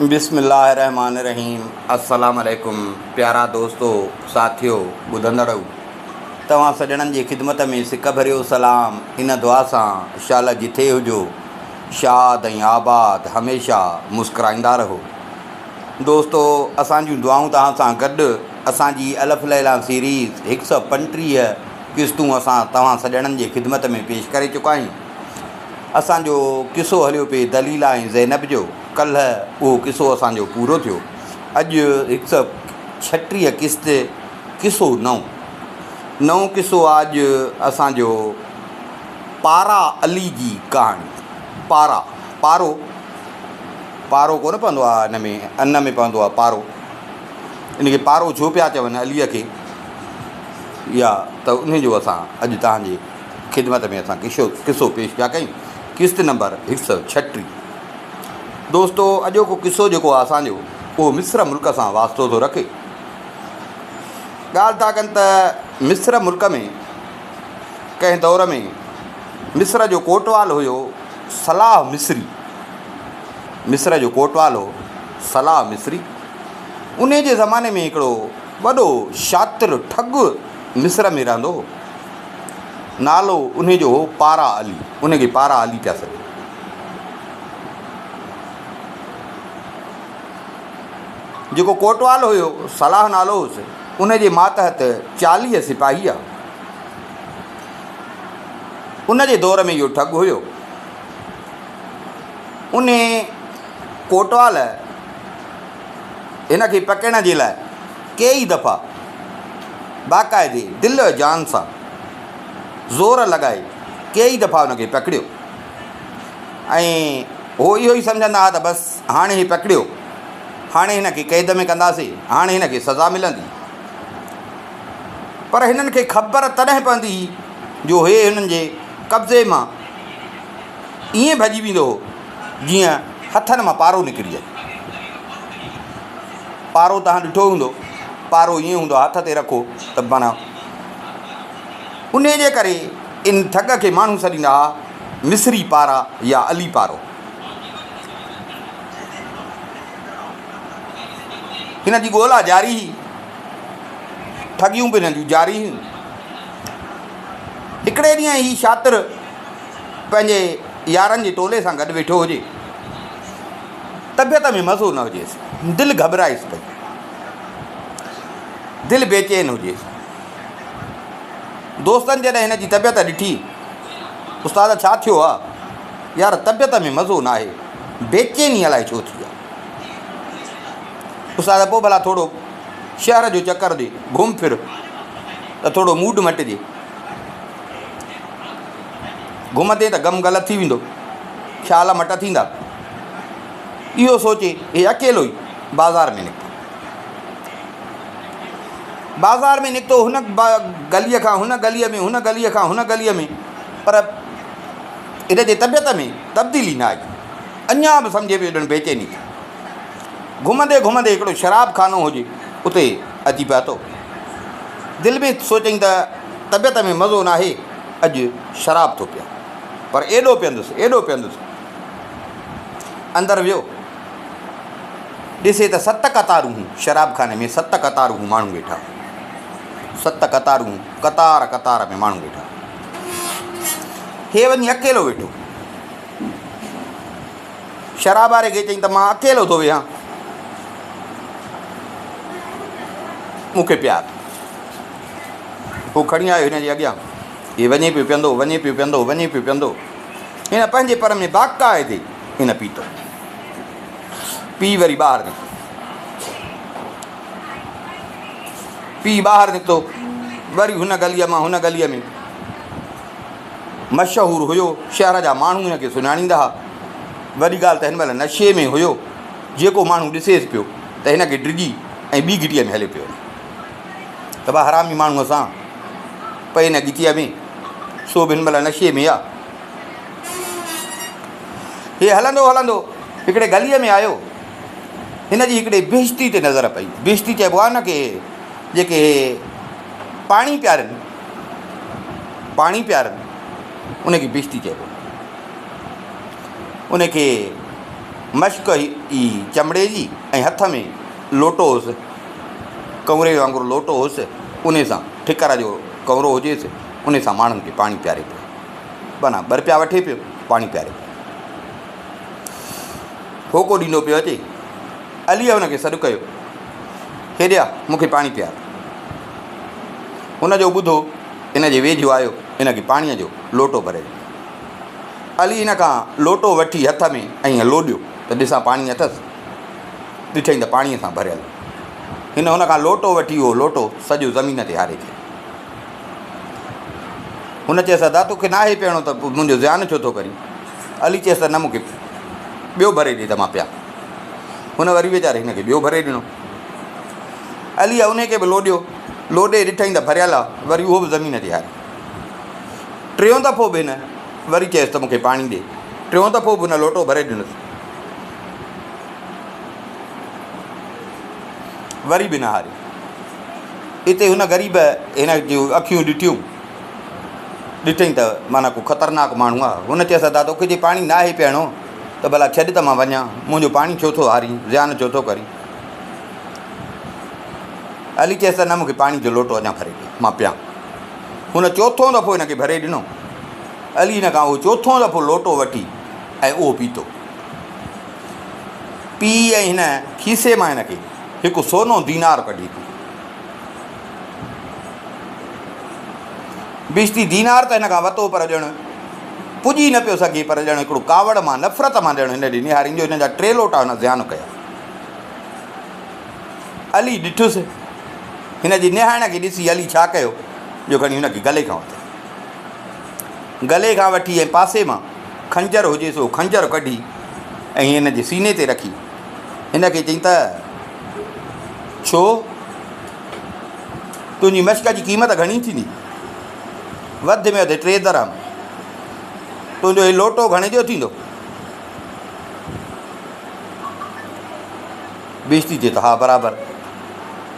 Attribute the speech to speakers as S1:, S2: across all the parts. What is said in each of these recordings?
S1: बिस्मिल्लाहिर्रहमानिर्रहीम। अस्सलाम वालेकुम प्यारा दोस्तों साथियों ॿुधंदड़ो तव्हां सॼणनि जी ख़िदमत में सिक भरियो सलाम। इन दुआ सां शाला जिथे हुजो शाद ऐं आबाद हमेशह मुस्कुराईंदा रहो। दोस्तों असांजूं दुआऊं तव्हां सां गॾु असांजी अलफ़ लैला सीरीज़ 135 क़िस्तूं असां तव्हां सॼणनि जी ख़िदमत में पेश करे चुका आहियूं। असांजो क़िसो हलियो पिए दलीला ऐं ज़ैनब जो। कल्ह उहो क़िसो असांजो पूरो थियो। अॼु 136 क़िस्त क़िसो नओं क़िसो अॼु असांजो पारा अली जी कहाणी। पारो कोन पवंदो आहे हिन में, अन में पवंदो आहे पारो। इनखे पारो छो पिया चवनि अलीअ खे, या त उनजो असां अॼु तव्हांजी ख़िदमत में असां क़िसो पेश पिया कयूं। क़िस्त नंबर 136। दोस्तों अॼोको क़िसो जेको आहे असांजो उहो मिस्र मुल्क सां वास्तो थो रखे। ॻाल्हि था कनि त मिस्र मुल्क में कंहिं दौर में मिस्र जो कोटवाल हुयो सलाह मिस्री। मिस्र जो कोटवाल हो सलाह मिस्री। उन जे ज़माने में हिकिड़ो वॾो शातिर ठग मिस्र में रहंदो हो। नालो उनजो हो पारा अली। उनखे पारा अली पिया सॾनि। जेको कोटवाल हुयो सलाह नालो हुयुसि, उनजे मातहत 40 सिपाही आहे। उन जे दौर में इहो ठग हुयो। उन कोटवाल हिन खे पकड़ण जे लाइ कई दफ़ा बाक़ाइदे दिलि जान सां ज़ोर लॻाए कई दफ़ा हुनखे पकड़ियो। ऐं हो इहो ई सम्झंदा हुआ त बसि हाणे ही पकड़ियो, हाणे हिन खे क़ैद में कंदासीं, हाणे हिन खे सज़ा मिलंदी। पर हिननि खे ख़बर तॾहिं पवंदी जो हे हिननि जे कब्ज़े मां ईअं भॼी वेंदो हो जीअं हथनि मां पारो निकिरी वञे। पारो तव्हां ॾिठो हूंदो, पारो ईअं हूंदो आहे, हथ ते रखो त माना उन जे करे इन ठग खे माण्हू सॾींदा हुआ मिस्री पारा या अली पारो। हिन जी ॻोल्हा जारी हुई, ठगियूं बि हिन जूं जारी हुयूं। हिकिड़े ॾींहुं ही शातिर पंहिंजे यारनि जे टोले सां गॾु वेठो हुजे। तबियत में मज़ो न हुजेसि, दिलि घबराएसि पई, दिलि बेचैन हुजेसि। दोस्तनि जॾहिं हिन जी तबियत ॾिठी, उस्ताद छा थियो आहे? यार तबियत में मज़ो न आहे, बेचैनी अलाए छो थी आहे। उस्ताद पोइ भला थोरो शहर जो चकर ॾे, घुम फिर त थोरो मूड मटिजे। घुमंदे त गम ग़लति थी वेंदो, ख़्याल मट थींदा। इहो सोचे हे अकेलो ई बाज़ार में निकितो। बाज़ार में निकितो, हुन गलीअ खां हुन गलीअ में, हुन गलीअ खां हुन गलीअ में, पर इन जे तबियत में तब्दीली न आई। अञा बि सम्झे पियो ॼण बेचैनी थी। घुमंदे घुमंदे हिकिड़ो शराब खानो हुजे, उते अची पियो। दिलि में सोचई त तबियत में मज़ो न आहे, अॼु शराब थो पिया। पर एॾो पीअंदुसि। अंदरि वियो, ॾिसे त 7 कतारूं शराब खाने में, 7 कतारूं माण्हू वेठा। 7 कतारूं कतार में माण्हू वेठा। हे वञी अकेलो वेठो। शराब वारे खे चई त मां अकेलो थो वेहां, मूंखे प्यार। पोइ खणी आयो हिन जे अॻियां। हे वञे पियो पीअंदो। हिन पंहिंजे पर में बाक़ाइदे हिन पीतो। पी वरी ॿाहिरि निकितो। वरी हुन गलीअ मां हुन गलीअ में। मशहूरु हुयो, शहर जा माण्हू हिन खे सुञाणींदा हुआ। वॾी ॻाल्हि त हिन महिल नशे में हुयो। जेको माण्हू ॾिसेसि पियो त हिन खे डिॼी ऐं ॿी गिटीअ में हले पियो त भई हरामी माण्हू असां पए हिन गिटीअ में, सो बि हिन महिल नशे में आहे। हे हलंदो हिकिड़े गलीअ में आयो। हिन जी हिकिड़े बेश्ती ते नज़र पई। बेश्ती चइबो आहे न कि जेके पाणी पियारनि, उनखे बेश्ती चइबो। उनखे मश्क ई चमड़े जी ऐं हथ में लोटो हुअसि, कंवरे वांगुरु लोटो हुअसि, उन सां ठिकर जो कंवरो हुजेसि, उन सां माण्हुनि खे पाणी पियारे पियो, माना ॿ रुपया वठे पियो, पाणी पियारे पियो। होको ॾींदो पियो अचे। अलीअ हुनखे सॾु कयो, हेॾे आ मूंखे पाणी पियार। हुनजो ॿुधो इन जे वेझो आयो, इनखे पाणीअ जो लोटो भरे। अली हिन खां लोटो वठी हथ में ऐं लोॾियो त ॾिसां पाणी अथसि, ॾिठईं त पाणीअ सां भरियल। हिन हुन खां लोटो वठी उहो लोटो सॼो ज़मीन ते हारे पियो। हुन चयसि अदा तोखे न आहे पियणो त मुंहिंजो ज़्यानु छो थो करी? अली चयसि त न मूंखे ॿियो भरे ॾे त मां पिया। हुन वरी वीचारे हिनखे ॿियो भरे ॾिनो। अलीअ उनखे बि लोॾियो, लोॾे ॾिठईं त भरियल आहे, वरी उहो बि ज़मीन ते हारे। टियों दफ़ो बि हिन वरी चयसि त मूंखे पाणी ॾे। टियों दफ़ो बि हुन लोटो भरे ॾिनसि, वरी बि न हारी। हिते हुन ग़रीब हिन जूं अखियूं ॾिठियूं, ॾिठईं त माना को ख़तरनाक माण्हू आहे। हुन चयसि दादा तोखे जे पाणी न आहे पीअणो त भला छॾ त मां वञा, मुंहिंजो पाणी छो थो हारी, ज़्यानु छो थो करी? अली चयसि त न मूंखे पाणी जो लोटो अञा भरे ॾे, मां पिया। हुन चोथों दफ़ो हिनखे भरे ॾिनो। अली हिन खां उहो चोथों दफ़ो लोटो वठी ऐं उहो पीतो। पी ऐं हिन खीसे मां हिनखे हिकु सोनो दीनार कढी ॾिनो। बिश्ती दीनार त हिन खां वरितो, पर ॼण पुॼी न पियो सघे, पर ॼण हिकिड़ो कावड़ मां नफ़रत मां ॼण हिन ॾे निहारींदो हिन जा 3 लोटा हुन ज़्यानु कया। अली ॾिठुसि, हिन जी निहाइण खे ॾिसी अली छा कयो जो खणी हुनखे गले खां वरितो। गले खां वठी ऐं पासे मां खंजर हुजेसि उहो खंजर कढी ऐं हिन जे सीने ते रखी हिनखे चई त छो तुंहिंजी मश्क जी क़ीमत घणी थींदी? वधि में वधि 3 दरहम। तुंहिंजो हीउ लोटो घणे जो थींदो? बेइज़ती चए त हा बराबरि।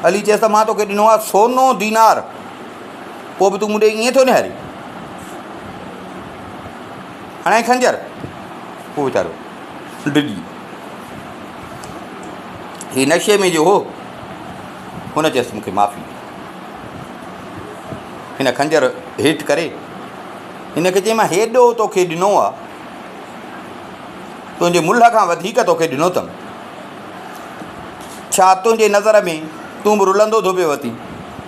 S1: अली चएसि त मां तोखे ॾिनो आहे सोनो दीनार, पोइ बि तूं मूं ॾे ईअं थो निहारी? हणाए खंजर। पोइ वीचारो डिॼी हीउ नशे में जो हो। हुन चयसि मूंखे माफ़ी। हिन खंजर हेठि करे हिनखे चई मां हेॾो तोखे ॾिनो आहे, तुंहिंजे मुल्ह खां वधीक तोखे ॾिनो अथमि, छा तुंहिंजे नज़र में तूं बि रुलंदो थो पियो वती?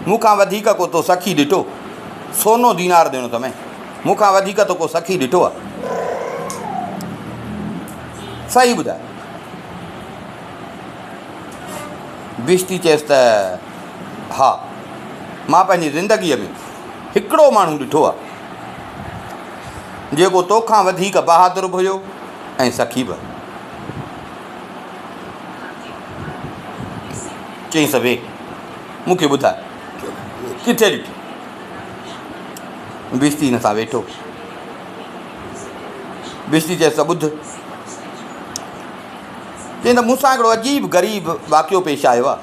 S1: मूंखां वधीक को तो सखी ॾिठो? सोनो दीनार ॾिनो अथमि, मूंखां वधीक तो को सखी ॾिठो आहे? सही ॿुधाए। बिश्ती चयसि त हा मां पंहिंजी ज़िंदगीअ में हिकिड़ो माण्हू ॾिठो आहे जेको तोखां वधीक बहादुर बि हुयो ऐं सखी बि। चई सभे मूंखे ॿुधाए किथे ॾिठी? बिश्ती हिन सां वेठो। बिश्ती चयसि त ॿुध। चई त मूंसां हिकिड़ो अजीब ग़रीब वाक़ियो पेश आयो आहे।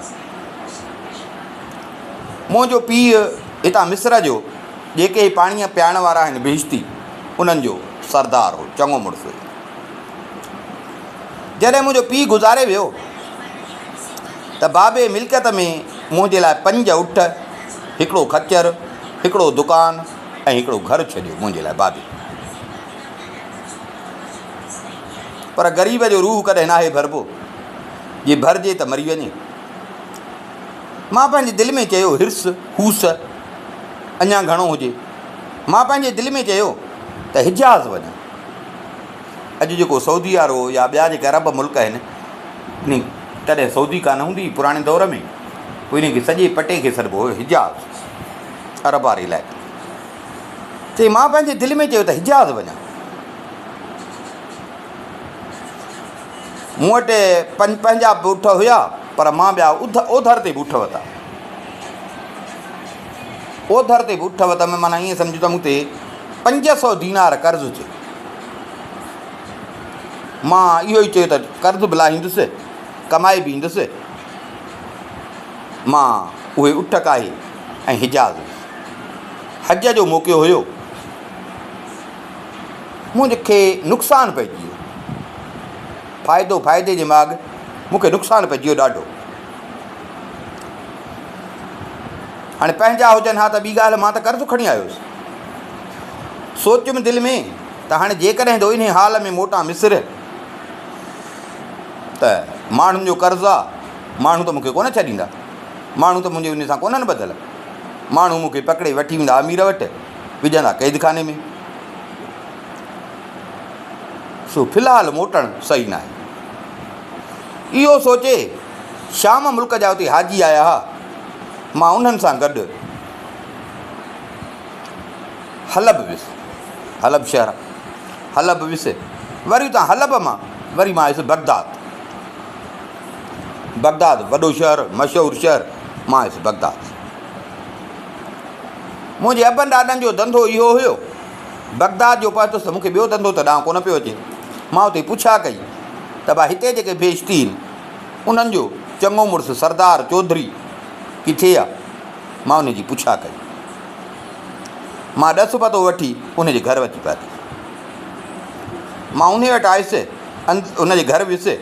S1: मुंहिंजो पीउ हितां मिस्र जो जेके पाणीअ पियाइण वारा आहिनि बिश्ती, उन्हनि जो सरदार हो, चङो मुड़ुसु हुयो। जॾहिं मुंहिंजो पीउ गुज़ारे वियो त बाबे मिल्कियत में मुंहिंजे लाइ 5 ऊठ, हिकिड़ो खच्चर, हिकिड़ो दुकानु ऐं हिकिड़ो घरु छॾियो मुंहिंजे लाइ बाबे। पर ग़रीब जो रूह कॾहिं नाहे भरिबो, जे भरिजे त मरी वञे। मां पंहिंजे दिलि में चयो हिर्स हूस अञा घणो हुजे। मां पंहिंजे दिलि में चयो त हिजाज़ वञा। अॼु जेको सऊदी वारो या ॿिया जेके अरब मुल्क आहिनि, तॾहिं सऊदी कान हूंदी पुराणे दौर में, पोइ इनखे सॼे पटे खे सॾिबो हुयो हिजाज़, अरब वारे इलाइक़े। चई मां पंहिंजे दिलि में चयो त हिजाज़ वञा। मूं वटि 50 ऊठ हुया, पर मां ॿिया ओधर ते बि ऊठ वरिता। ओधर ते बि ऊठ वरिता, माना ईअं सम्झो त मूं ते 500 दीनार कर्ज़ु थियो। मां इहो ई चयो त कर्ज़ु बि लाहींदुसि, कमाए बि ईंदुसि। मां उहे ऊठ काहे ऐं हिजाज़ हज जो मौक़ो हुयो, मूंखे नुक़सानु पइजी वियो। फ़ाइदो फ़ाइदे जे माॻ मूंखे नुक़सानु पइजी वियो ॾाढो। हाणे पंहिंजा हुजनि हा त ॿी ॻाल्हि, मां त कर्ज़ु खणी आयुसि। सोचियुमि दिलि में त हाणे जेकॾहिं थो इन हाल में मोटां मिस्र त माण्हुनि जो कर्ज़ु आहे, माण्हू त मूंखे कोन छॾींदा, माण्हू त मुंहिंजे उन सां कोन्हनि ॿधल। माण्हू मूंखे पकिड़े वठी वेंदा अमीर वटि, विझंदा क़ैद खाने में। सो फ़िलहालु मोटणु सही न आहे। इहो सोचे शाम मुल्क जा उते हाजी आया हुआ, मां उन्हनि सां गॾु हलब वियुसि, हलब शहर, हलब वियुसि। वरी उतां हलब मां वरी मां आयुसि बगदाद। बगदाद वॾो शहरु, मशहूरु शहरु, मां आयुसि बगदाद। मुंहिंजे अबनि ॾाॾनि जो धंधो इहो हुयो। बगदाद जो पहुतुसि त मूंखे ॿियो धंधो त ॾांहुं कोन पियो अचे। मां उते पुछा कई त भाउ हिते जेके बेश्तीन उन्हनि जो चङो मुड़ुसु सरदार चौधरी किथे आहे? मां उनजी पुछा कई। मां ॾस पतो वठी उनजे घर अची पहुती। मां उन वटि आयुसि, उनजे घर वियुसि।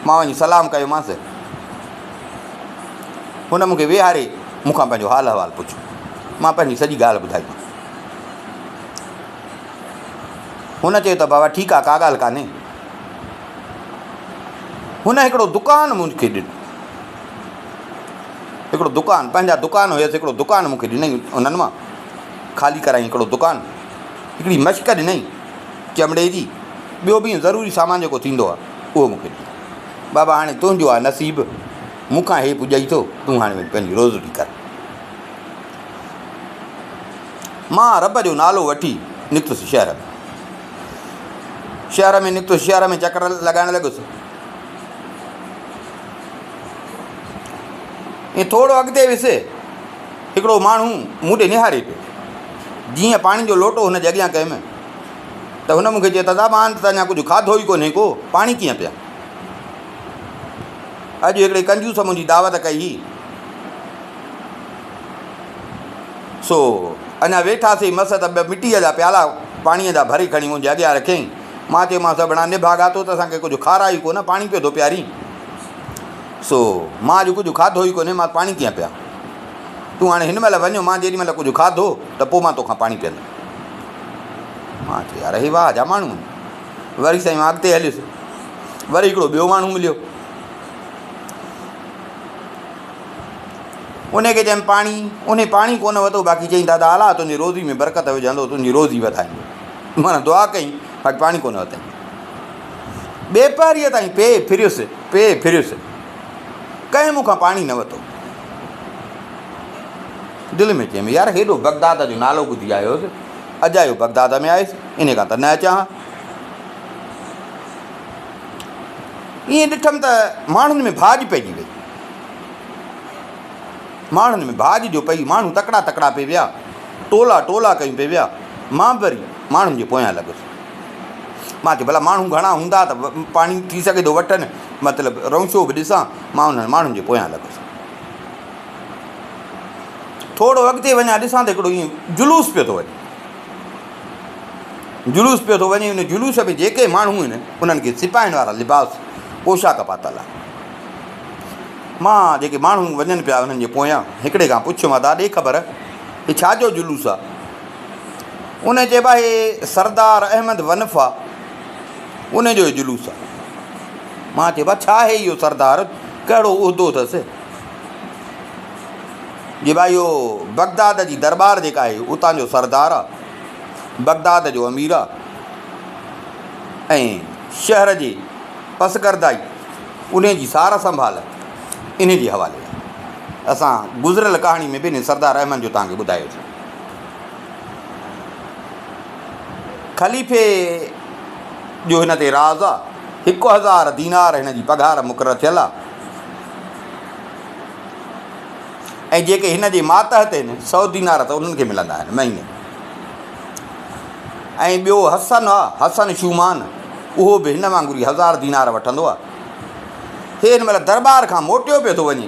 S1: मां वञी सलाम कयोमांसि। हुन मूंखे वेहारे मूंखां पंहिंजो हाल अहिवालु पुछियो। मां पंहिंजी सॼी ॻाल्हि ॿुधाईमांसि। हुन चयो त बाबा ठीकु आहे, का ॻाल्हि कान्हे। हुन हिकिड़ो दुकानु मूंखे ॾिनो, हिकिड़ो दुकानु, पंहिंजा दुकान हुयसि, हिकिड़ो दुकानु मूंखे ॾिनई। उन्हनि मां ख़ाली कराई हिकिड़ो दुकानु, हिकिड़ी मश्क ॾिनई चमड़े जी, ॿियो बि ज़रूरी सामान जेको थींदो आहे उहो मूंखे ॾिनो। बाबा हाणे तुंहिंजो आहे नसीबु, मूंखां हे पुॼई थो, तूं हाणे वञी पंहिंजी रोज़ी कर। मां रब जो नालो वठी निकितुसि शहर में। शहर में निकितुसि, शहर में चकर लॻाइणु लॻुसि। ऐं थोरो अॻिते वियुसि, हिकिड़ो माण्हू मूं ॾे निहारे पियो। जीअं पाणी जो लोटो हुन जे अॻियां कयुमि त हुन मूंखे चयो दादा मां त अञा कुझु खाधो ई कोन्हे को, पाणी कीअं पिया? अॼु हिकिड़े कंजूस मुंहिंजी दावत कई हुई, सो अञा वेठासीं मस त मिटीअ जा प्याला पाणीअ जा भरे खणी मुंहिंजे अॻियां रखियईं। मां चयोमांसि बणा निभागा थो त असांखे कुझु खाराई कोन, पाणी पियो थो प्यारी। सो मां अॼु कुझु खाधो ई कोन्हे, मां पाणी कीअं पिया? तूं हाणे हिन महिल वञो, मां जेॾी महिल कुझु खाधो त पोइ मां तोखां पाणी पीअंदुमि। मां चयो यार हे वाह जा माण्हू। वरी साईं मां अॻिते हलियुसि, वरी हिकिड़ो ॿियो माण्हू मिलियो। उनखे चयमि पाणी, उन पाणी कोन वरितो, बाक़ी चई दादा अला तुंहिंजी रोज़ी में बरकत विझंदो, तुंहिंजी रोज़ी वधाईंदो। माना दुआ कई, बाक़ी पाणी कोन वरितई। ॿिए पहरीअ ताईं पे फिरियुसि, कंहिं मूंखां पाणी न वरितो। दिलि में चयमि यार हेॾो बगदाद जो नालो ॿुधी आयोसि, अॼु आयो बगदाद में आयुसि, इन खां त न अचां। ईअं ॾिठमि त माण्हुनि में भाॼ पइजी वई, माण्हुनि में भाॼ जो पई। माण्हू तकिड़ा तकिड़ा पे विया, टोला टोला कयूं पे विया। मां बि वरी माण्हुनि जे पोयां लॻुसि। मां चयो भला माण्हू घणा हूंदा त पाणी थी सघे थो वठनि, मतिलबु रौशो बि ॾिसां। मां उन्हनि माण्हुनि जे पोयां लॻुसि। थोरो अॻिते वञा ॾिसां त हिकिड़ो ईअं जुलूस पियो थो वञे, जुलूस पियो थो वञे। उन जुलूस में जेके माण्हू आहिनि उन्हनि खे सिपाहियुनि वारा लिबास पोशाक पातल आहे। मां जेके माण्हू वञनि पिया उन्हनि जे पोयां हिकिड़े खां पुछियोमांसि ॾे ख़बर हे छाजो जुलूस आहे? उन चइबा हे सरदार अहमद वनफ़ आहे, उनजो जुलूस आहे। मां चइबा छा आहे इहो सरदार, कहिड़ो उहिदो अथसि? जे भाई इहो बगदाद जी दरबार जेका आहे उतां जो सरदार आहे, बगदाद जो अमीर आहे, ऐं शहर जे पसगरदाई उन जी सार संभाल इन जे हवाले आहे। असां गुज़िरियल कहाणी में बि इन सरदार अहमद जो तव्हांखे ॿुधायोसीं। ख़लीफ़े जो हिन ते राज़ आहे, 1000 दीनार हिन जी पघार मुक़ररु थियल आहे। ऐं जेके हिन जे मातहत आहिनि 100 दीनार त उन्हनि खे मिलंदा आहिनि महीने। ऐं ॿियो हसन आहे, हसन शूमान, उहो बि हिन वांगुरु 1000 दीनार वठंदो आहे। हे हिन महिल दरबार खां मोटियो पियो थो वञे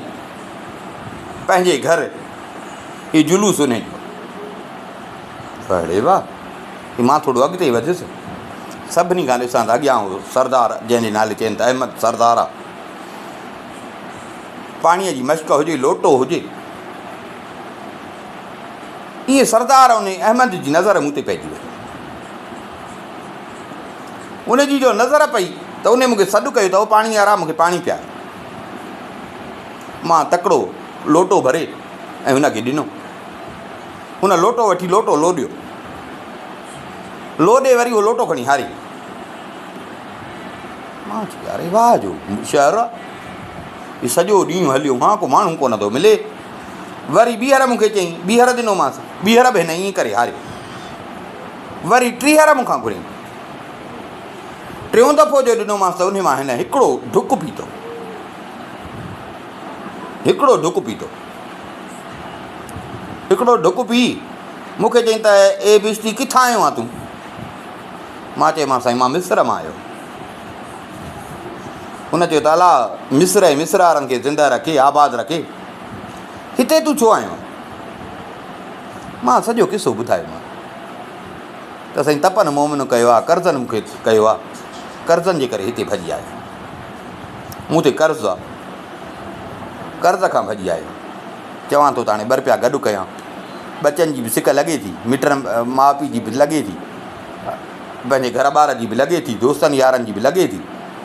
S1: पंहिंजे घर, हीउ जुलूस उन जो। अड़े वाह, मां थोरो अॻिते वधियुसि। सभिनी खां ॾिसां त अॻियां हो सरदार जंहिंजे नाले चवनि था अहमद सरदार आहे। पाणीअ जी मश्क हुजे, लोटो हुजे, ईअं सरदार उन अहमद जी नज़र मूं ते पइजी वई। उनजी जो नज़र पई त उन मूंखे सॾु कयो त उहो पाणी वारा मूंखे पाणी पियारे। मां तकिड़ो लोटो भरे ऐं हुनखे ॾिनो। हुन लोटो वठी लोटो लोॾियो, लोॾे वरी उहो लोटो खणी हारी। मां चयो अरे वाह जो शहरु आहे, हीउ सॼो ॾींहुं हलियो, हा को माण्हू कोन थो मिले। वरी ॿीहर मूंखे चयईं, ॿीहर ॾिनोमांसि, ॿीहर बि हिन ईअं करे हारियो। वरी टीहर मूंखां घुरियईं, टियों दफ़ो जो ॾिनोमांसि त उन मां हिन हिकिड़ो ढुक पीतो, हिकिड़ो ढुक पीतो, हिकिड़ो ढुक पी मूंखे चयईं त ए बिश्ती किथां आयो आहे तूं? मां चयोमांसि साईं मां मिस्र मां आयो। हुन चयो त अला मिस्र ऐं मिस्र वारनि खे ज़िंदा रखे, आबाद रखे, हिते तूं छो आयो? मां सॼो किसो ॿुधायोमांसि त साईं तपनि मोमिन कयो आहे, कर्ज़नि मूंखे कयो आहे, कर्ज़नि जे करे हिते भॼी आयो, मूं ते कर्ज़ु आहे, कर्ज़ खां भॼी आयो। चवां थो त हाणे ॿ रुपया गॾु कयां, बचनि जी बि सिक लॻे थी, मिटनि माउ पीउ जी बि लॻे थी, पंहिंजे घर ॿार जी बि लॻे थी, दोस्तनि यारनि जी बि लॻे थी,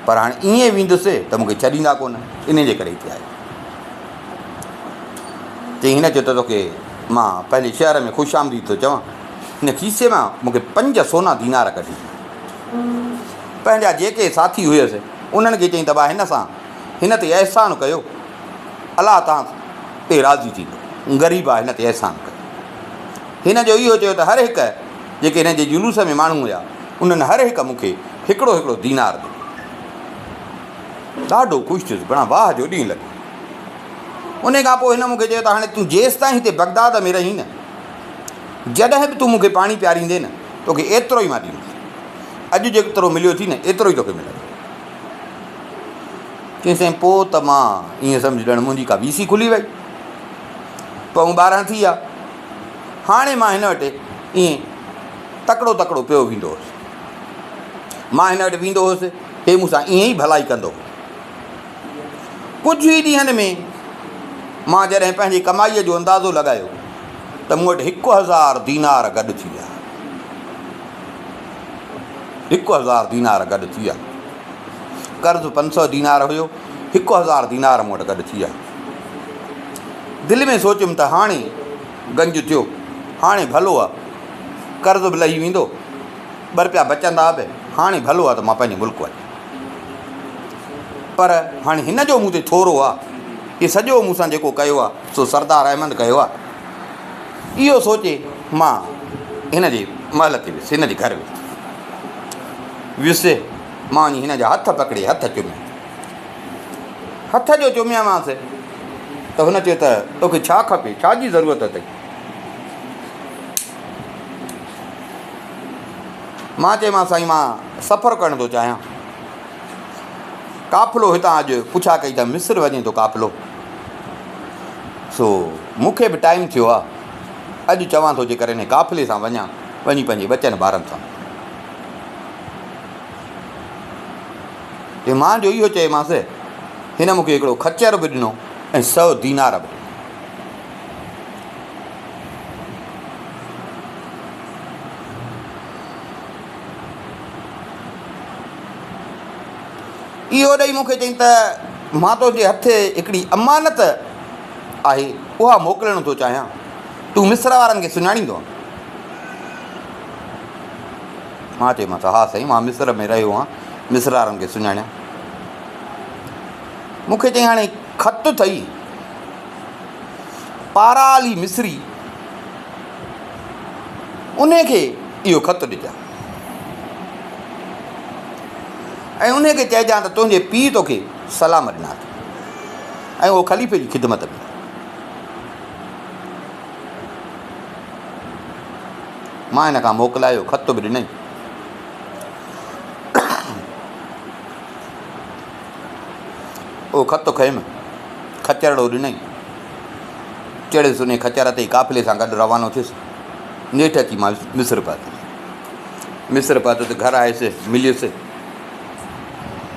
S1: पर हाणे ईअं वेंदुसि त मूंखे छॾींदा कोन, इन जे करे हिते आयो। चई हिन चयो त तोखे मां पंहिंजे शहर में ख़ुशि आमदीद थो चवां। हिन खीसे मां मूंखे 5 सोना दीनार कढी, पंहिंजा जेके साथी हुयसि उन्हनि खे चई त भाउ हिन सां हिन ते अहसान कयो, अलाह तव्हां ते राज़ी थींदो, ग़रीब आहे हिन ते अहसान कयो। हिन जो इहो चयो त हर हिकु जेके हिन जे जुलूस में माण्हू हुया उन्हनि हर हिकु मूंखे हिकिड़ो हिकिड़ो दीनार ॾिनो। ॾाढो ख़ुशि थियुसि, बणा वाह जो ॾींहुं लॻो। उन खां पोइ हिन मूंखे चयो त हाणे तूं जेसि ताईं हिते बगदाद में रही न, जॾहिं बि तूं मूंखे पाणी पियारींदे न तोखे एतिरो ई मां ॾींदुसि, अॼु जेतिरो मिलियो थी न एतिरो ई तोखे मिलंदो। चईं पोइ त मां ईअं सम्झ ॼण मुंहिंजी का वीसी खुली वई, पोइ 12 थी विया। हाणे मां हिन वटि ईअं तकिड़ो तकिड़ो पियो वेंदो हुउसि, मां हिन वटि वेंदो हुउसि, हे मूंसां ईअं ई भलाई कंदो हो। कुझु ई ॾींहंनि में मां जॾहिं पंहिंजी कमाईअ जो अंदाज़ो लॻायो त मूं वटि 1000 दीनार गॾु थी विया, 1000 दीनार गॾु थी विया। कर्ज़ु 500 दीनार हुयो, 1000 दीनार मूं वटि गॾु थी विया। दिलि में सोचियुमि त हाणे गंज थियो, हाणे भलो आहे, कर्ज़ु बि लही वेंदो, 2 रुपया बचंदा बि, हाणे भलो आहे त मां पंहिंजे मुल्क वञा। पर हाणे हिन जो मूं ते थोरो आहे, इहो सॼो मूंसां जेको कयो आहे सो सरदार अहमद कयो आहे। इहो सोचे मां हिन जे महल ते वियुसि, हिन जे घर वियुसि। मां वञी हिन जा हथ पकिड़े हथ चुमिया, हथ जो चुमियामांसि त हुन चयो त तोखे छा खपे, छा जी ज़रूरत अथई? मां चयोमांसि साईं मां सफ़रु करणु थो चाहियां, काफ़िलो हितां अॼु पुछा कई त मिस्र वञे थो काफ़िलो, सो मूंखे बि टाइम थियो आहे, अॼु चवां थो जेकर हिन काफ़िले सां वञा, वञी पंहिंजे बचनि ॿारनि सां। हे मां जो इहो चयोमांसि, हिन मूंखे हिकिड़ो खच्चर बि ॾिनो ऐं 100 दीनार बि। इहो ॾेई मूंखे चई त मां तुंहिंजे हथे हिकिड़ी अमानत आहे, उहा मोकिलणु थो चाहियां, तूं मिस्र वारनि खे सुञाणींदो? मां चयोमांसि हा साईं, मां मिस्र में रहियो आहियां, मिस्र वारनि खे सुञाणियां। मूंखे चई हाणे ख़त अथई, पाराली मिस्री, उनखे इहो ख़त ॾिजां ऐं उनखे चइजां त तुंहिंजे पीउ तोखे सलाम ॾिना ऐं उहो ख़लीफ़े जी ख़िदमत में। मां हिन खां मोकिलायो, ख़त बि ॾिनई। उहो ख़त खयुमि, खचरड़ो ॾिनई, चढ़ियुसि उन खचर ते काफ़िले सां गॾु रवानो थियुसि। नेठि अची मां मिस्र पासे मिस्र पहुतो त घर आयुसि, मिलियुसि।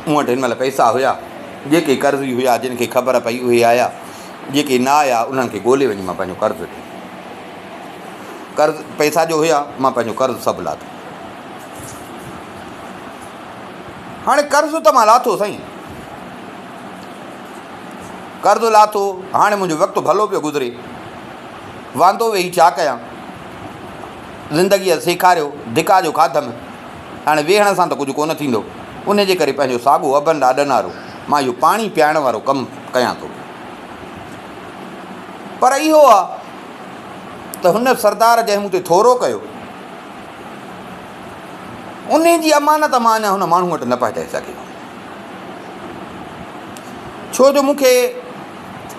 S1: मूं वटि हिन महिल पैसा हुया, जेके कर्ज़ी हुया जिन खे ख़बर पई उहे आया, जेके न आया उन्हनि खे ॻोल्हे वञी मां पंहिंजो कर्ज़ु ॾिनो। कर्ज़ु पैसा जो हुया, मां पंहिंजो कर्ज़ु सभु लाथो। हाणे कर्ज़ु त मां लाथो साईं, कर्ज़ु लाथो। हाणे मुंहिंजो वक़्तु भलो पियो गुज़रे, वांदो वेही छा कयां। ज़िंदगीअ सेखारियो, धिका जो खाधमि। हाणे वेहण सां त कुझु कोन थींदो, उन जे करे पंहिंजो साॻियो अबनि ॾाॾनि वारो मां इहो पाणी पीआरण वारो कमु कयां थो। पर इहो आहे त हुन सरदार जंहिं मूं ते थोरो कयो, उन जी अमानत मां अञा हुन माण्हू वटि न पहुचाए सघियो। छो जो मूंखे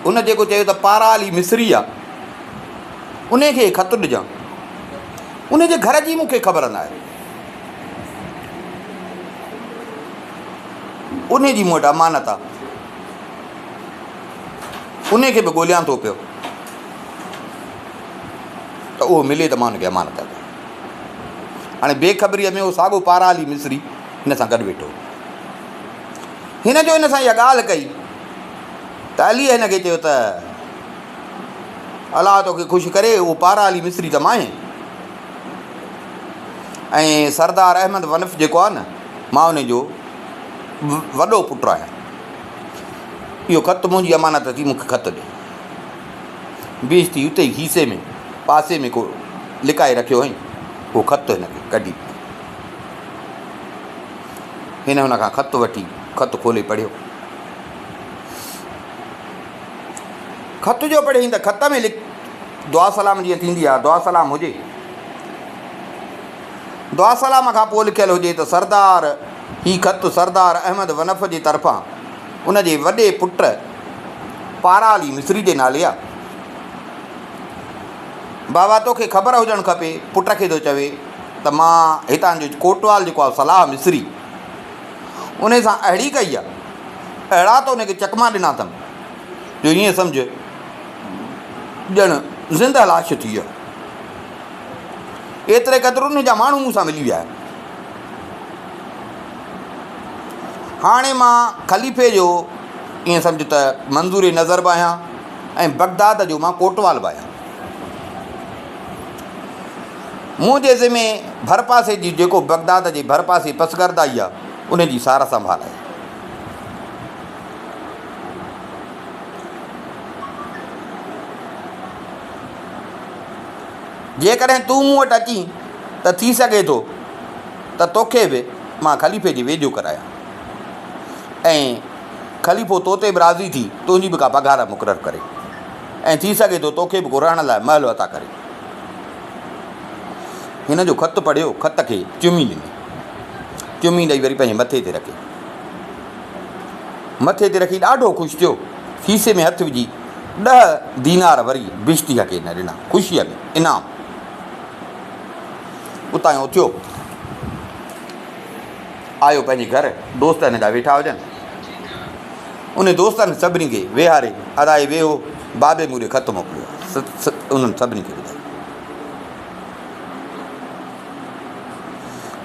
S1: उन जेको चयो त पारा अली मिस्री आहे, उन खे ख़तु ॾिजां, उन जे घर जी मूंखे ख़बर न आहे। उन जी मूं वटि अमानत आहे, उन खे बि ॻोल्हियां थो पियो त उहो मिले त मां उनखे अमानत कयां। हाणे बेख़बरीअ में उहो साॻियो पारा अली मिस्री हिन सां गॾु वेठो। हिन जो हिन सां इहा ॻाल्हि कई त अलीअ हिन खे चयो त अलाह तोखे ख़ुशि करे, उहो पारा अली मिस्री त मां आहियां, ऐं सरदार अहमद वनफ़ जेको आहे न, मां उन जो वॾो पुटु आहियां। इहो ख़तु मुंहिंजी अमानत थी, मूंखे ख़तु ॾे। बेइज़ती उते ई खीसे में पासे में को लिकाए रखियो हुअईं, उहो ख़तु हिन खे कढी। हिन हुन खां ख़तु वठी, ख़तु खोले पढ़ियो। ख़त जो पढ़ियईं त ख़त में दुआ सलाम जीअं थींदी आहे, दुआ सलाम हुजे। दुआ सलाम खां पोइ लिखियलु हुजे त सरदार, हीउ ख़तु सरदार अहमद वनफ़ जे तरफ़ां उन जे वॾे पुट पारा अली मिस्री जे नाले आहे। बाबा तोखे ख़बर हुजणु खपे, पुट खे थो चवे त मां हितां जो कोटवाल जेको आहे सलाह मिस्री, उन सां अहिड़ी कई आहे, अहिड़ा त उनखे चकमा ॾिना अथमि जो हीअं सम्झ ॼण ज़िंदह लाश थी आहे। एतिरे क़दुरु उन जा माण्हू मूंसां मिली विया आहिनि। हाणे मां ख़लीफ़े जो ईअं सम्झ त मंज़ूर नज़र बि आहियां, ऐं बगदाद जो मां कोटवाल बि आहियां। मुंहिंजे ज़िमे भरपासे जी जेको बगदाद जे भरपासे पसगरदाई आहे, उन जी सार संभाल आहे। जेकॾहिं तूं मूं वटि अची त थी सघे थो त तोखे बि मां ख़लीफ़े जी वेझो करायां, ऐं ख़लीफ़ो तो ते बि राज़ी थी तुंहिंजी बि का पघार मुक़ररु करे, ऐं थी सघे थो तोखे बि रहण लाइ महल अता करे। हिन जो ख़तु पढ़ियो, ख़त खे चुमी ॾिनी, चुमी ॾेई वरी पंहिंजे मथे ते रखी, मथे ते रखी ॾाढो ख़ुशि थियो। खीसे में हथु विझी 10 दीनार वरी बिश्तीअ खे न ॾिना, ख़ुशीअ में इनाम। उतां जो थियो, आयो पंहिंजे घर, दोस्त हिन जा वेठा हुजनि, उन दोस्तनि सभिनी खे वेहारे अदाए वेहो, बाबे मूरे ख़तु मोकिलियो, उन्हनि सभिनी खे ॿुधायो,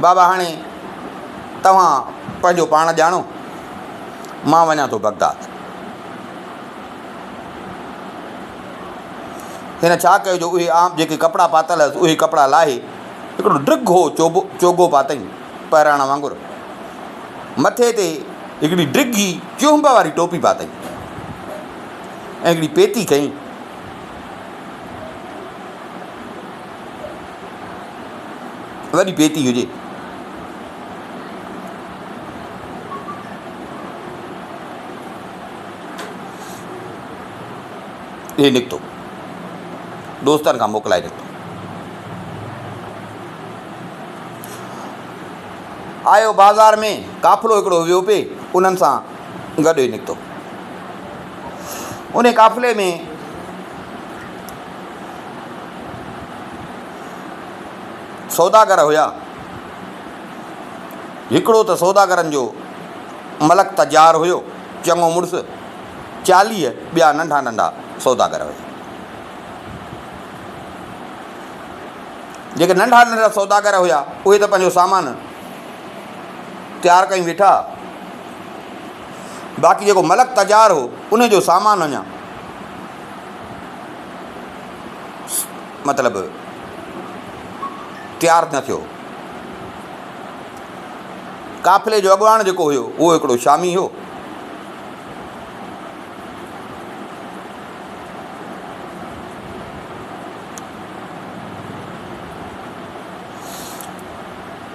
S1: बाबा हाणे तव्हां पंहिंजो पाण ॼाणो, मां वञा थो बगदाद। हिन छा कयो जो उहे आम जेके कपिड़ा पातल हुअसि उहे कपिड़ा लाहे हिकिड़ो ड्रिघो चोगो पातईं पहिराणा वांगुरु, मथे ते हिकिड़ी ड्रिघी चुंब वारी टोपी पातईं ऐं हिकिड़ी पेती कयईं। वॾी पेती हुजे, हे निकितो, दोस्तनि खां मोकिलाए निकितो। आयो बाज़ार में, काफ़िलो हिकिड़ो वियो पिए, उन्हनि सां गॾु ई निकितो। उन काफ़िले में सौदागर हुया। हिकिड़ो त सौदागरनि जो मलक तजार हुयो, चङो मुड़ुसु, 40 ॿिया नंढा नंढा सौदागर हुया। जेके नंढा नंढा सौदागर हुया उहे त पंहिंजो सामान तयारु कयूं वेठा, बाक़ी जेको मलक तजारु हो उन जो सामान अञा मतिलबु तयारु न थियो। काफ़िले जो अॻुवाण जेको हुयो उहो हिकिड़ो शामी हो।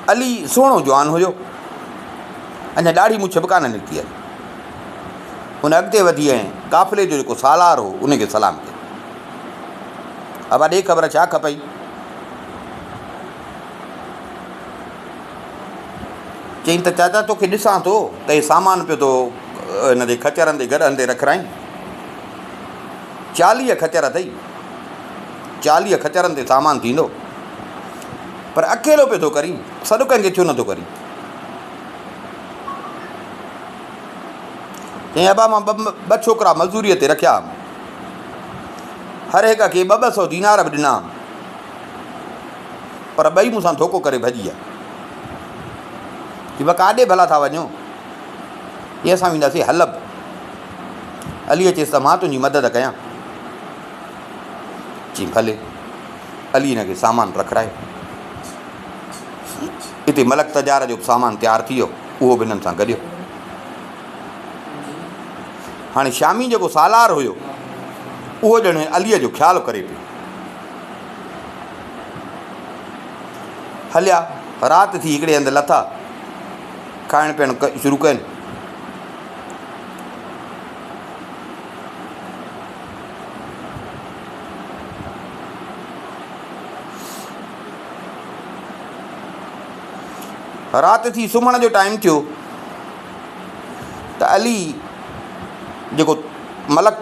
S1: अली सुहिणो जवान हुयो, अञा ॾाढी मुछ बि कान निकिती आहे। हुन अॻिते वधी ऐं काफ़िले जो जेको सालार हो उनखे सलाम कयो। अबा ॾे ख़बर छा खपई? चई त चाचा तोखे ॾिसां थो त हे सामान पियो थो हिन ते खचरनि ते गॾनि ते रखराई। 40 खचर अथई, 40 खचरनि ते सामान थींदो, पर अकेलो पियो थो करी, सॾु कंहिंखे छो नथो करी? चई अबा मां ॿ छोकिरा मज़दूरीअ ते रखिया, हर हिक खे 200 दीनार बि ॾिना, पर ॿई मूंसां धोखो करे भॼी विया। की बा काॾे भला था वञो? इहे असां वेंदासीं हलब। अली चयसि त मां तुंहिंजी मदद कयां। चई भले। अली हिनखे सामान रखरायो। हिते मलक तजारा जो सामान तयारु थी वियो, उहो बि हिननि सां गॾियो। हाणे शामी जेको सालार हुयो उहो ॼण अलीअ जो ख़्यालु करे पियो। हलिया, राति थी, हिकिड़े हंधि लथा, खाइण पीअण शुरू कनि। राति थी, सुम्हण जो टाइम थियो त अली जेको मलक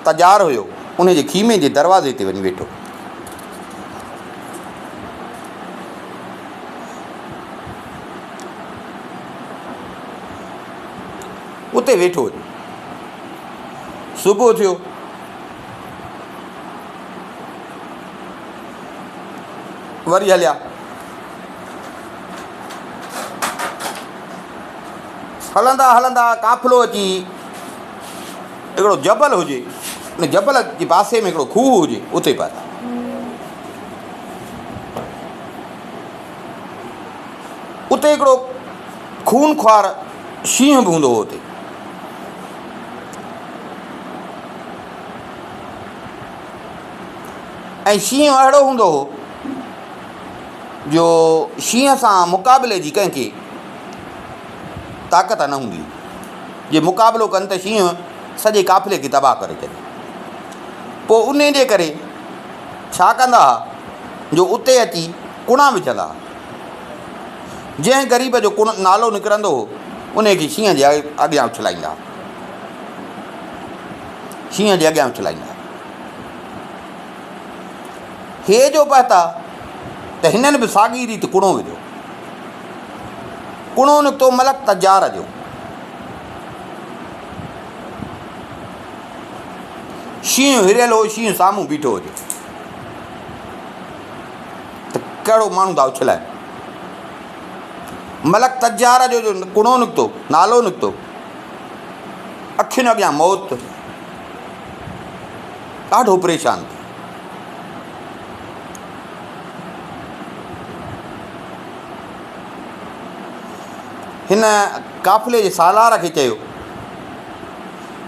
S1: तजार हुयो उन जे खीमे जे दरवाज़े ते वञी वेठो। उते वेठो। सुबुह थियो, वरी हलिया। हलंदा हलंदा काफ़िलो अची हिकिड़ो जबल हुजे, उन जबल जे पासे में हिकिड़ो खूह हुजे, उते पहुता। उते हिकिड़ो खूनख्वार शींहं बि हूंदो हो उते। ऐं शींहं अहिड़ो हूंदो हो जो शींहं सां मुक़ाबले जी कंहिंखे ताक़त न हूंदी। जे मुक़ाबिलो कनि त शींहं सॼे काफ़िले खे तबाह करे छॾे। पोइ उन जे करे छा कंदा हुआ जो उते अची कुणा विझंदा हुआ। जंहिं ग़रीब जो कुण नालो निकिरंदो हो उनखे शींहं जे अॻियां उछलाईंदा हुआ, शींहं जे अॻियां उछलाईंदा। हे जो पहुता त हिननि बि साॻी रीति कुणो विधो। कुणो निकितो मलक तजार जो। शींहं हिरियल हो, शींहं साम्हूं बीठो हुजे त कहिड़ो माण्हू था उछलाए। मलक तजार जो कुणो निकितो, नालो निकितो, अखियुनि अॻियां मौत। ॾाढो परेशान थियो। हिन काफ़िले जे सालार खे चयो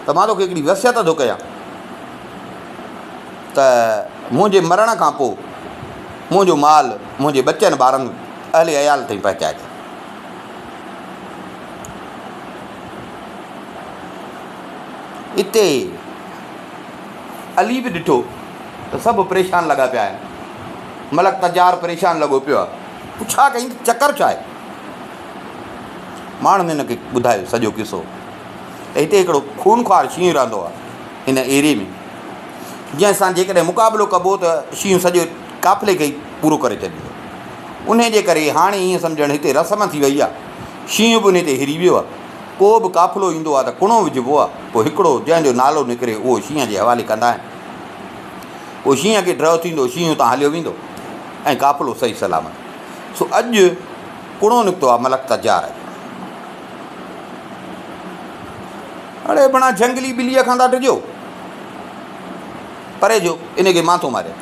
S1: त मां तोखे हिकिड़ी वसियत थो कयां त मुंहिंजे मरण खां पोइ मुंहिंजो माल मुंहिंजे बचनि ॿारनि अहले अयाल ताईं पहुचाइजे। हिते अली बि ॾिठो त सभु परेशान लॻा पिया आहिनि। मलक तजार परेशान लॻो पियो आहे। छा कई, चकर छा आहे? माण्हुनि हिनखे ॿुधायो सॼो किसो त हिते हिकिड़ो खूनख्वार शींहं रहंदो आहे हिन एरिए में, जंहिंसां जेकॾहिं मुक़ाबिलो कबो त शींहं सॼो काफ़िले खे ई पूरो करे छॾींदो। उन जे करे हाणे ईअं सम्झणु हिते रस्म थी वई आहे। शींहं बि उन ते हिरी वियो आहे। को बि काफ़िलो ईंदो आहे त कुणो विझिबो आहे, पोइ हिकिड़ो जंहिंजो नालो निकिरे उहो शींहं जे हवाले कंदा आहिनि। पोइ शींहं खे डउ थींदो, शींहं हुतां हलियो वेंदो। ऐं काफ़िलो सही सलामत। सो अॼु कुणो निकितो आहे मलक तजार। अड़े भणा जंगली ॿिलीअ खां था डिॼो, परे जो इन खे मां थो मारिया।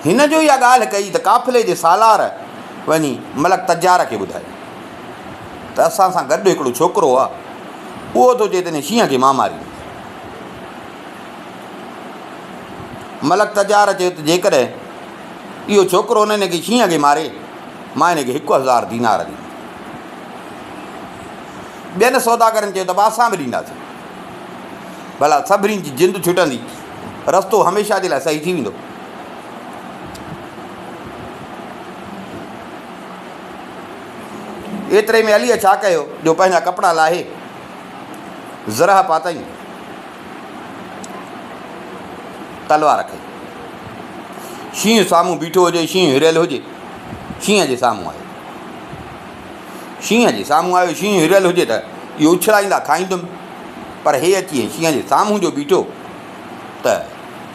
S1: हिन जो इहा ॻाल्हि कई त काफ़िले जे सालार वञी मलक तजार खे ॿुधायो त असां सां गॾु हिकिड़ो छोकिरो आहे, उहो थो चए त शींहं खे मां मारी। मलक तजार चयो त जेकॾहिं इहो छोकिरो हिन खे शींहं खे मारे, मां हिन खे 1000 दीनार ॾींदुमि। ॿियनि सौदागरनि चयो त असां बि ॾींदासीं, भला सभिनी जी जिंद छुटंदी, रस्तो हमेशह जे लाइ सही थी वेंदो। एतिरे में अलीअ छा कयो जो पंहिंजा कपिड़ा लाहे ज़रह पातई, तलवार खई। शींहं साम्हूं बीठो हुजे, शींहं हिरियल हुजे, शींहं जे साम्हूं आयो, शींहं जे साम्हूं आयो, शींहं हिरियल हुजे त इहो उछलाईंदा खाईंदुमि, पर हे अची शींहं जे साम्हूं जो बीठो त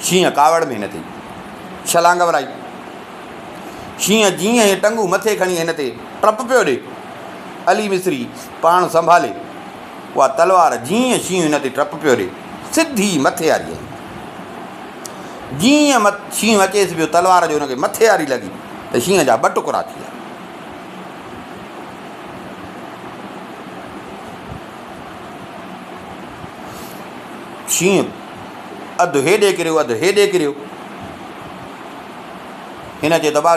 S1: शींहं कावड़ में न थी छलांग वराई। शींहं जीअं हे टंगू मथे खणी हिन ते टप पियो ॾे, अली मिस्री पाण संभाले उहा तलवार जीअं शींहं हिन ते टप पियो ॾे, सिधी मथे वारी आई। जीअं शींहं अचेसि पियो, तलवार जो हुनखे मथे वारी लॻी त शींहं जा 2 टुकड़ा थी विया। शींहं अधु हेॾे किरियो, अधु हेॾे किरियो। हिन जे दॿा